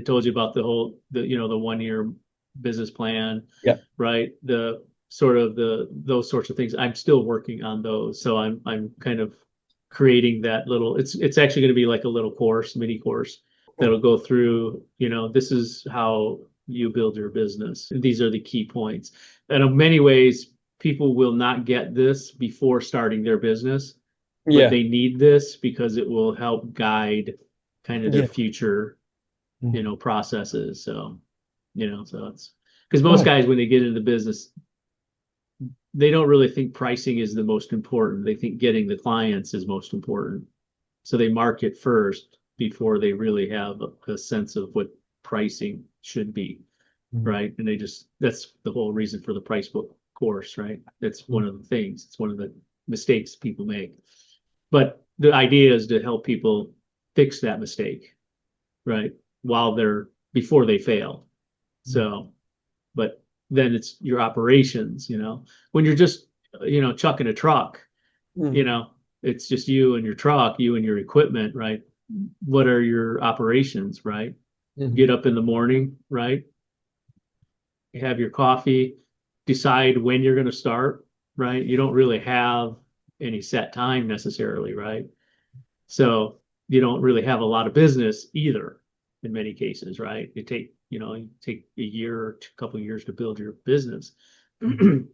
told you about the 1 year business plan, Yeah. right? The sort of those sorts of things. I'm still working on those. So I'm kind of creating that little, it's actually going to be like a little course, mini course that'll go through, this is how you build your business. These are the key points. And in many ways, people will not get this before starting their business, but Yeah. they need this because it will help guide kind of their Yeah. future, Mm. processes. So, so it's because most Nice. guys, when they get into business, they don't really think pricing is the most important. They think getting the clients is most important. So they market first before they really have a sense of what pricing should be, Mm. right? And that's the whole reason for the price book course, right? That's one Mm. of the things. It's one of the mistakes people make. But the idea is to help people fix that mistake, right? Before they fail. Mm. So, but then it's your operations, when you're just, chucking a truck, you Mm. know, it's just you and your truck, you and your equipment, right? What are your operations, right? Mm. Get up in the morning, right? Have your coffee, decide when you're going to start, right? You don't really have any set time necessarily, right? So you don't really have a lot of business either in many cases, right? You take a year or a couple of years to build your business. Mm.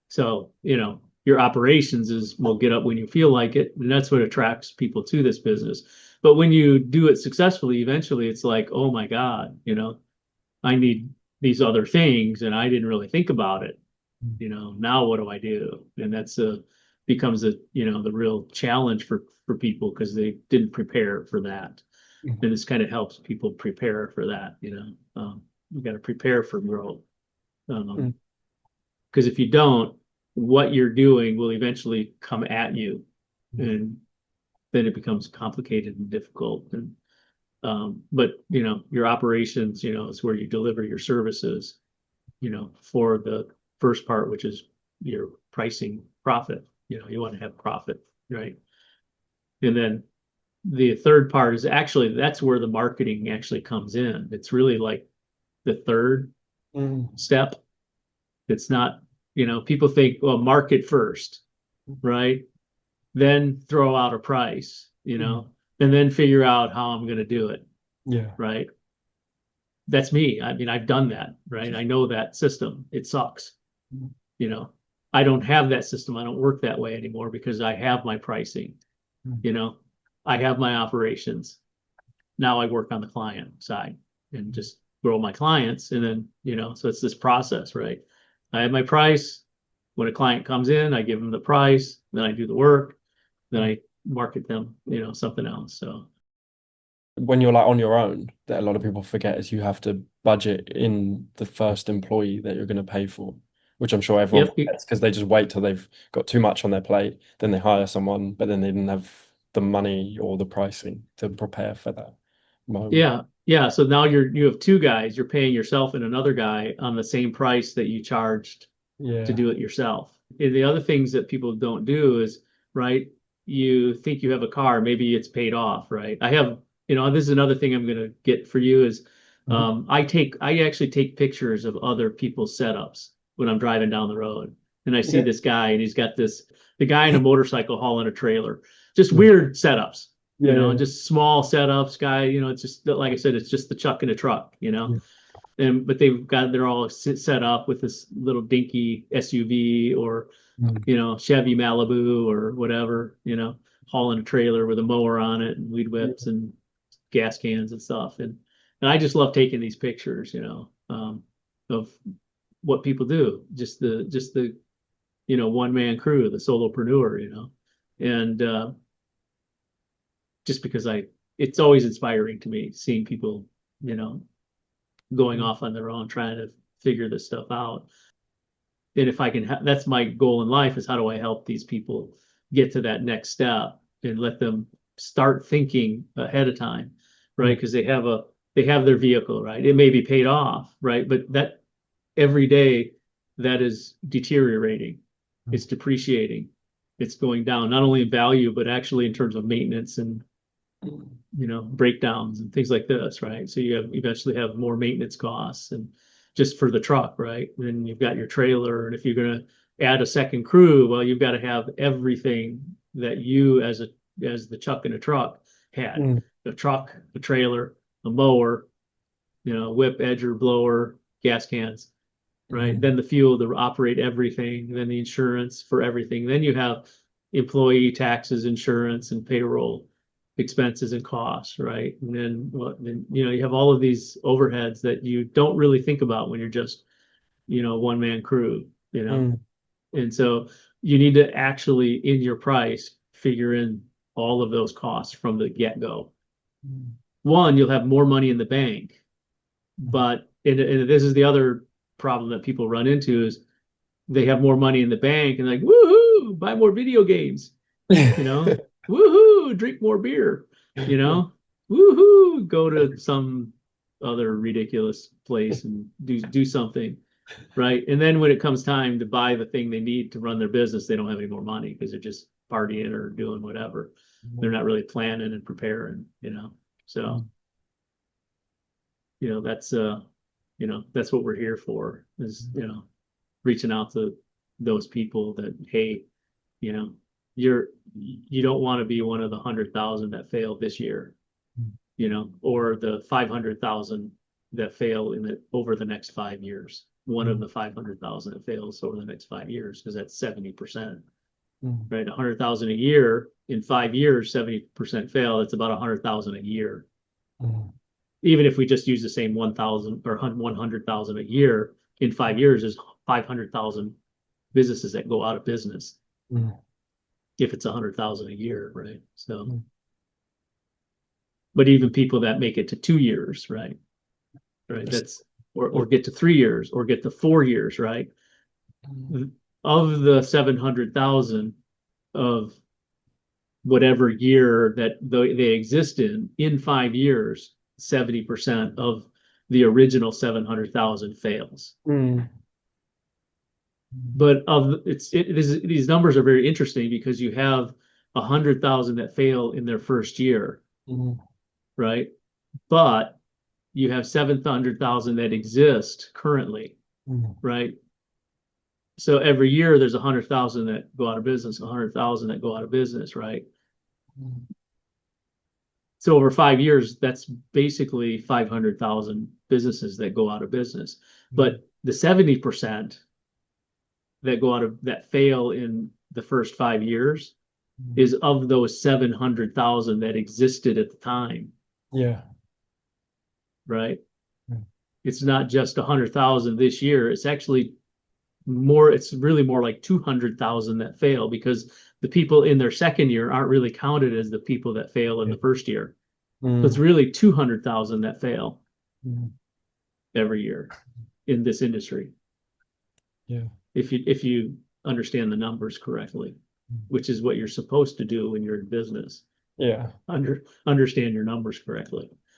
So, your operations is will get up when you feel like it. And that's what attracts people to this business. But when you do it successfully, eventually it's like, oh my God, I need these other things and I didn't really think about it. Mm. Now what do I do? And becomes the real challenge for people because they didn't prepare for that. Mm. And this kind of helps people prepare for that, you got to prepare for growth. Mm. Because if you don't, what you're doing will eventually come at you, and then it becomes complicated and difficult. And but your operations, is where you deliver your services, for the first part, which is your pricing profit. You want to have profit, right? And then the third part is actually that's where the marketing actually comes in. It's really like the third Mm. step. It's not, people think, well, market first, right? Then throw out a price, Mm. and then figure out how I'm going to do it, Yeah. right? That's me. I mean, I've done that, right? I know that system. It sucks, Mm. you know. I don't have that system. I don't work that way anymore because I have my pricing, Mm. you know. I have my operations. Now I work on the client side and just grow my clients. And then, so it's this process, right? I have my price. When a client comes in, I give them the price, then I do the work, then I market them, something else. So When you're like on your own, that a lot of people forget is you have to budget in the first employee that you're going to pay for, which I'm sure everyone yep. forgets because they just wait till they've got too much on their plate, then they hire someone, but then they didn't have the money or the pricing to prepare for that moment. Yeah. Yeah. So now you have two guys, you're paying yourself and another guy on the same price that you charged to Yeah. do it yourself. And the other things that people don't do is, right, you think you have a car, maybe it's paid off, right? This is another thing I'm going to get for you is Mhm. I actually take pictures of other people's setups when I'm driving down the road. And I see Yeah. this guy and he's got the guy in a motorcycle hauling a trailer, just Mm. weird setups, Yeah. Yeah. just small setups, guy, it's just like I said, it's just the chuck in a truck. Yeah. And but they're all set up with this little dinky SUV or Mm. Chevy Malibu or whatever, hauling a trailer with a mower on it and weed whips Yeah. and gas cans and stuff. And I just love taking these pictures, of what people do, just the one man crew, the solopreneur, and just because it's always inspiring to me seeing people, you know, going Mm. off on their own, trying to figure this stuff out. And if I can, that's my goal in life is how do I help these people get to that next step and let them start thinking ahead of time, right? Mm. Because they have their vehicle, right? It may be paid off, right? But that every day that is deteriorating, Mm. it's depreciating, it's going down, not only in value, but actually in terms of maintenance and breakdowns and things like this, right? So you eventually have more maintenance costs and just for the truck, right? And then you've got your trailer, and if you're gonna add a second crew, well, you've got to have everything that you as the chuck in a truck had. Mm. The truck, the trailer, the mower, whip, edger, blower, gas cans, right? Then the fuel to operate everything, then the insurance for everything. Then you have employee taxes, insurance, and payroll expenses and costs, right? And then you have all of these overheads that you don't really think about when you're just one man crew. Mm. And so you need to actually in your price figure in all of those costs from the get-go. One, you'll have more money in the bank, but and this is the other problem that people run into is they have more money in the bank and like, woohoo, buy more video games, woohoo, drink more beer, woohoo, go to some other ridiculous place and do something, right? And then when it comes time to buy the thing they need to run their business, they don't have any more money because they're just partying or doing whatever. They're not really planning and preparing, so that's that's what we're here for is reaching out to those people that, hey, you don't want to be one of the 100,000 that failed this year, or the 500,000 that fail over the next 5 years. One of the 500,000 that fails over the next 5 years, because that's 70%, right? 100,000 a year in 5 years, 70% fail. That's about 100,000 a year. Even if we just use the same 1,000 or 100,000 a year in 5 years, there's 500,000 businesses that go out of business. If it's 100,000 a year, right? So, but even people that make it to 2 years, right? That's or get to 3 years or get to 4 years, right? Of the 700,000 of whatever year that they exist in 5 years, 70% of the original 700,000 fails. But these numbers are very interesting because you have 100,000 that fail in their first year, right? But you have 700,000 that exist currently, right? So every year there's 100,000 that go out of business, 100,000 that go out of business, right? So over 5 years, that's basically 500,000 businesses that go out of business. But the 70% that fail in the first 5 years is of those 700,000 that existed at the time. Yeah. Right. It's not just 100,000 this year. It's actually more. It's really more like 200,000 that fail because the people in their second year aren't really counted as the people that fail in the first year. So it's really 200,000 that fail every year in this industry. Yeah. If you understand the numbers correctly, which is what you're supposed to do when you're in business. Yeah. Understand your numbers correctly.